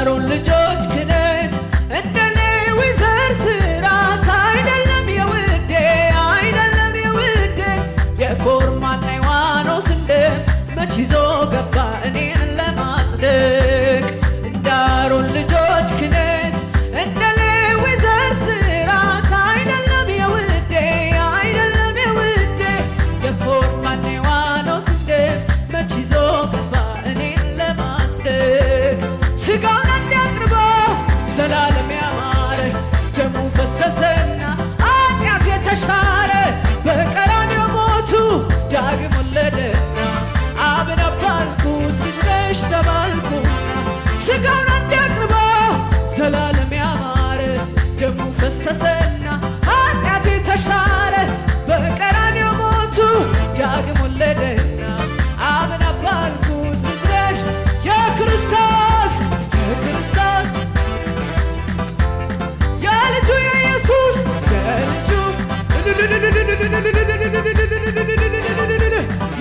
እንዳሮን ልጆች ክህነት እንደ ሌዊ ዘር ሥርዓት አይደለም የውዴ አይደለም የውዴ የኮርማና የዋኖስን ደም መች ይዞ ገባ እኔን ለማጽደቅ እንዳሮን ልጆች ክህነት እንደ ሌዊ ዘር ሥርዓት አይደለም የውዴ አይደለም የውዴ የኮርማና የዋኖስን ደም መች ይዞ ገባ እኔን ለማጽደቅ ሥጋውን አንዴ አቅርቦ ዘላለም ያማረ ደሙ ፈሰሰና ኃጢአት የተሻረ በቀራንዮ ሞቱ ዳግም ወለደና አብን አባልኩት ልጅ ነሽ ተባልኩና ሥጋውን አንዴ አቅርቦ ዘላለም ያማረ ደሙ ፈሰሰና ኃጢአት የተሻረ በቀራንዮ ሞቱ ዳግም ወለደና አብን አባልኩት ልጅ ነሽ የክርስቶስ የልጁ የኢየሱስ የልጁ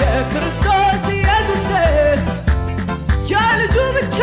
የክርስቶስ ኢየሱስ የልጁ ብቻ